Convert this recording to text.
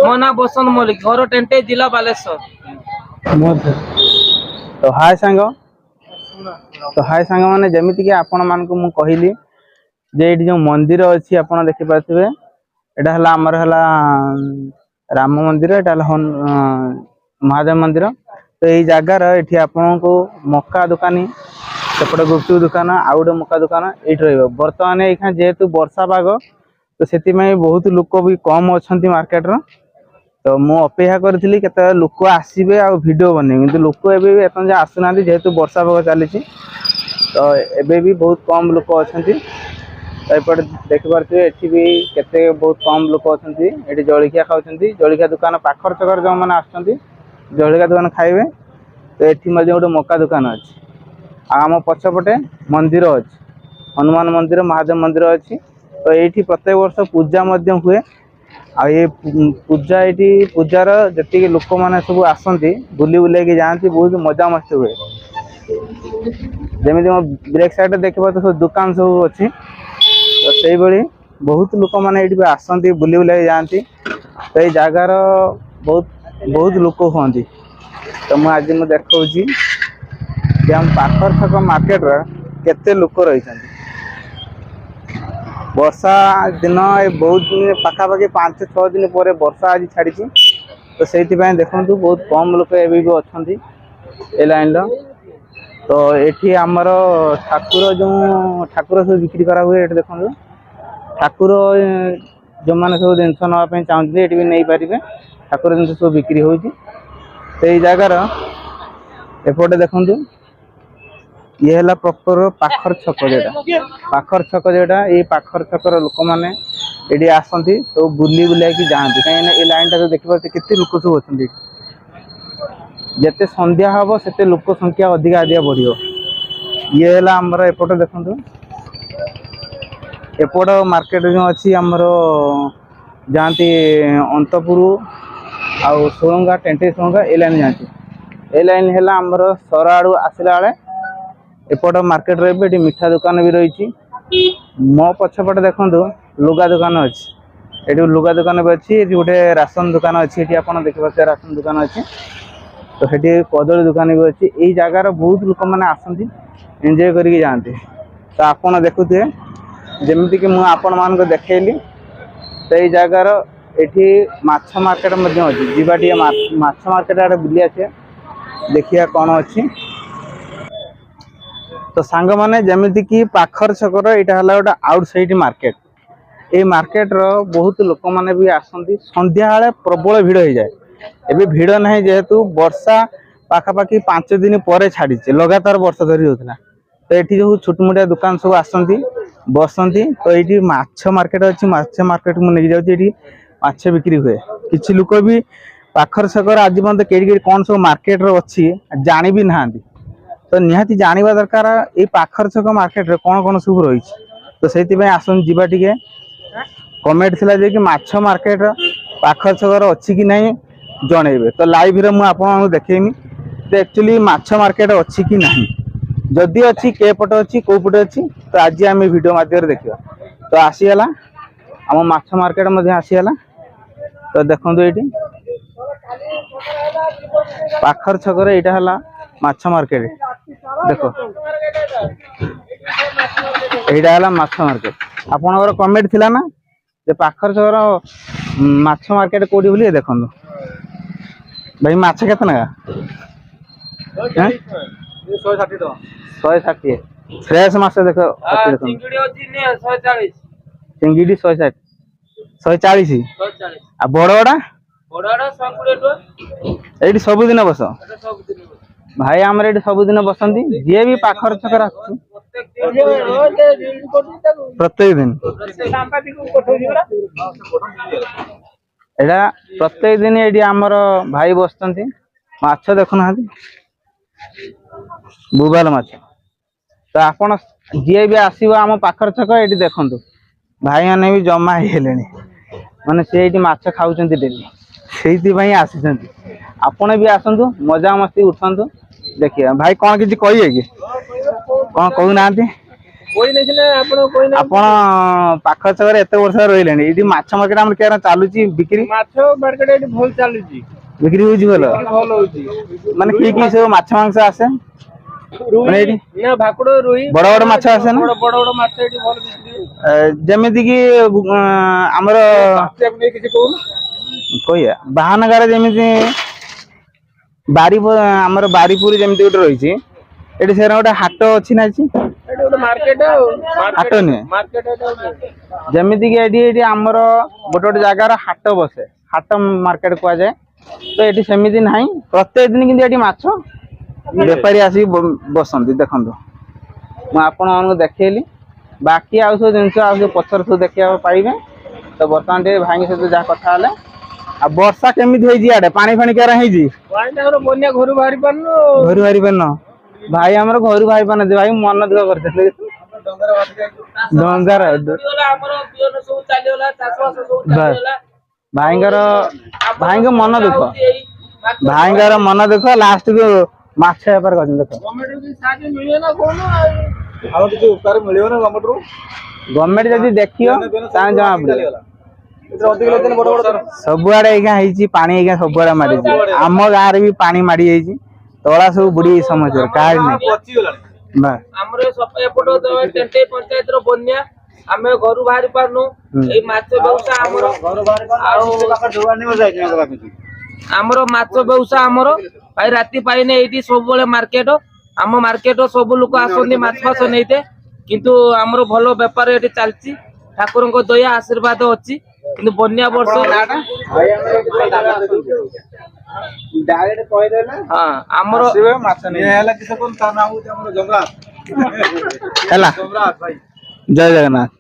मो ना बसंत मल्लिक घर टेंटे जिला बालेश्वर। तो हाय सांग माने जमीती कि आपण मान को मु कहली जे ये जो मंदिर अच्छी आप देखिपे एटा हला हमर हला राम मंदिर एटा महादेव मंदिर। तो यही जगार ये आपण को मक्का दुकानी सेपटे गुपचुप दुकान आउ गोटे मक्का दुकान ये बर्तमान यहाँ जेहेतु वर्षा पाग तो से बहुत लोक भी कम अच्छा मार्केट रो। तो मु अपेक्षा करी केते लोक आसबे आ वीडियो बने कि लोक एवं आसुना जेहेतु वर्षा पाग चली तो एबे भी बहुत कम लोक अच्छा। तो ये देखिपे ये भी केते बहुत कम लोक अच्छा ये जलिया खाऊँ जलिया दुकान पाखर चकर जो मैंने आस जलिया दुकान खाइबे। तो ये गोटे मक्का दुकान अच्छी आम पछपटे मंदिर अच्छी हनुमान मंदिर महादेव मंदिर अच्छी। तो ये प्रत्येक वर्ष पूजा हुए आ ये पूजा ये पूजार जी लोक मैंने सब आसती बुली बुलाइक जाती बहुत मजा मस्ती हुए। जमी ब्रेक साइड देखा तो सब दुकान सब अच्छी तो से बहुत लोक मैंने ये आसती बुली बुलाई जाती। तो ये जगार बहुत बहुत लोक हुआ। तो मुझे मुझे देखा हम पाखर छक मार्केट केते लोक रही वर्षा दिन बहुत दिन पाखापाखि 5-6 दिन पर वर्षा आज छाड़ी। तो से देखु बहुत कम लोक ए अच्छा ए लाइन। तो ये आमर ठाकुर जो ठाकुर सब बिक्री करा हुए ये देखो ठाकुर जो मैंने सब जिन नापी चाहते ये भी नहीं पारे ठाकुर जिन सब बिक्री हो। तो ये जगार एपटे देखु ये है प्रॉपर पाखर छक जोटा पाखर छक जोटा ये पाखर छकर लोक मैंने ये आसती तो बुली बुलाइक जाती कहीं ये लाइन टा देखिए केते लोक सब अच्छा जिते संध्या हम से लोक संख्या अधिका अधिका बढ़। ये है आमर एपटे देखु एपट मार्केट जो अच्छी आमर जाती अंतपुर आउ सोरंगा टेंटे सोरंगा ए लाइन जाती ए लाइन है आमर सर आड़ू आसला बेले एपट मार्केट रे मिठा दुकान भी रही। मो पछपटे देखो लुगा दुकान अच्छी ये लुगा दुकान भी अच्छी गोटे राशन दुकान अच्छी ये आप देखिए राशन दुकान अच्छी। तो ये कदली दुकान भी अच्छी यही जगार बहुत लोक मैंने आसती एंजॉय करके जाते। तो आपड़ देखुए जमीती कि मुझे देखली तो ये जगार ये माछ मार्केट अच्छी जीवा टे माछ मार्केट आड़े बुली आसे देखिए कौन अच्छी। तो सांग माने जमीती कि पाखर छकर यहाँ है गोटे आउटसाइड मार्केट ये मार्केट रो बहुत लोक मैंने भी आसती संध्या बेले प्रबल भिड़ हो जाए। एबे भिड़ ना जेहेतु वर्षा पाखापाखि 5 दिन पर छाड़ी लगातार वर्षा धरी होता। तो ये जो छोटमोटिया दुकान सब आसती बसती तो ये माछ मार्केट अच्छी माछ मार्केट मुझे जाऊँगी माछ बिक्री हुए किसी लोक भी पाखर छकर आज मतलब कई कौन सब मार्केट अच्छी जानी भी ना। तो निहाती जानिबा दरकार ये पाखर छक मार्केट रे कौन कौन सब रही। तो से आसन जीवा टे कमेंट थिला जे कि माछ मार्केट पाखर छकर अच्छी कि नहीं जनइबे। तो लाइव रे मु आपन देखेमी तो एक्चुअली माछ मार्केट अच्छी कि नहीं जदि अच्छी के पटे अच्छी को पटे अच्छी। तो आज आम वीडियो माध्यम देखा तो आसीगला आम माछ मार्केट आसीगला। तो देखो ये पाखर छकर यहाँ है माछ मार्केट देखो यहाँ है माछ मार्केट आपनकर कमेंट थिला ना जे पाखर छकर माछ मार्केट कोडी बोली देखो भाई माछ केतना का 160 फ्रेश माछ देखो चिंगिडी 160 140 आ बड़ ये सबुदिन बस भाई आमर ये सबुदिन बसती जी भी पाखर छकर प्रत्येक दिन एटा प्रत्येक दिन ये आमर भाई बसती माछ देखुना बुबाल माछ। तो आपड़ जी भी आसो आम पाखर छक ये देखु भाई मैंने भी जमा हे माने से माछ खाऊँ डेली से आसी आपण भी आसतु मजा मस्ती उठु देखिए भाई कौन किसी कहे कि कौन कहूना ଆପଣ ପାଖ ଛକରେ ଏତେ ବର୍ଷ ରହିଲେଣି ଏଠି ମାଛ ମାର୍କେଟ ଆମର କେବେ ଚାଲୁଛି ବିକ୍ରି ମାଛ ମାର୍କେଟ ଏଠି ଭଲ ଚାଲୁଛି, ବିକ୍ରି ହଉଛି ଭଲ ଭଲ ହଉଛି। ମାନେ କି ସବୁ ମାଛ ମାଂସ ଆସେ ମାନେ ଏଇଠି ନା ଭାକୁର ରୋହି ବଡ ବଡ ମାଛ ଆସେ ନା ବଡ ବଡ ମାଛ ଏଠି ଭଲ ବିକ୍ରି ହଉଛି। ଯେମିତି କି ଆମର କିଛି କହୁନ କହିବା ବାହାନଗାରେ ଯେମିତି ଆମର ବାରିପୁର ଯେମିତି ଗୋଟେ ରହିଛି ଏଠି ସେରା ଗୋଟେ ହାଟ ଅଛି ନା ଏଠି ଏଠି ଗୋଟେ ମାର୍କେଟ ଆଉ ହାଟ ନୁହେଁ ମାର୍କେଟ ଯେମିତି କି ଏଠି ଆମର ଗୋଟେ ଗୋଟେ ଜାଗାର ହାଟ ବସେ ହାଟ ମାର୍କେଟ କୁହାଯାଏ ତ ଏଠି ସେମିତି ନାହିଁ ପ୍ରତ୍ୟେକ ଦିନ କିନ୍ତୁ ଏଠି ମାଛ ବେପାରୀ ଆସିକି ବସନ୍ତି ଦେଖନ୍ତୁ ମୁଁ ଆପଣମାନଙ୍କୁ ଦେଖେଇଲି ବାକି ଆଉ ସବୁ ଜିନିଷ ଆଉ ସବୁ ପଛରେ ସବୁ ଦେଖିବାକୁ ପାଇବେ ତ ବର୍ତ୍ତମାନ ଟିକେ ଭାଇଙ୍କ ସହିତ ଯାହା କଥା ହେଲେ ଆଉ ବର୍ଷା କେମିତି ହେଇଛି ଇଆଡେ ପାଣି ଫାଣି କେରା ହେଇଛି ବନ୍ୟା ଘରୁ ବାହାରି ପାରୁନୁ ଘରୁ ବାହାରି ପାରୁନ ଭାଇ ଆମର ଘରୁ ବାହାରି ପାରୁନାହାନ୍ତି ଭାଇ ମନ ଦୁଃଖ କରିଥିଲେ ଡଙ୍ଗାର ଭାଇଙ୍କ ମନ ଦୁଃଖ ଭାଇଙ୍କର ମନ ଦୁଃଖ ଲାଷ୍ଟ କୁ ମାଛ ବେପାର କରିଛନ୍ତି ଦେଖ ଗଭର୍ଣ୍ଣମେଣ୍ଟ ଯଦି ଦେଖିବ ତାହେଲେ ଜଣା ପଡିବ ସବୁଆଡେ ଏଇକା ହେଇଛି ପାଣି ଏଇକା ସବୁଆଡେ ମାଡିଛି ଆମ ଗାଁରେ ବି ପାଣି ମାଡି ଯାଇଛି ତଳା ସବୁ ବୁଡି ସମସ୍ୟା କାହାର ନାହିଁ ଆମର ଏପଟ ଟେଣ୍ଟେଇ ପଞ୍ଚାୟତର ବନ୍ୟା ଆମେ ଘରୁ ବାହାରି ପାରୁନୁ ଏଇ ମାଛ ବ୍ୟବସାୟ ଆମର ମାଛ ବ୍ୟବସାୟ ଆମର ଭାଇ ରାତି ପାଇନେ ଏଇଠି ସବୁବେଳେ ମାର୍କେଟ ଆମ ମାର୍କେଟ ସବୁ ଲୋକ ଆସନ୍ତି ମାଛ ଫାଛ ନେଇତେ କିନ୍ତୁ ଆମର ଭଲ ବେପାର ଏଠି ଚାଲିଛି ଠାକୁରଙ୍କ ଦୟା ଆଶୀର୍ବାଦ ଅଛି କିନ୍ତୁ ବନ୍ୟା ବର୍ଷ ଆମର ହେଲା ଜୟ ଜଗନ୍ନାଥ।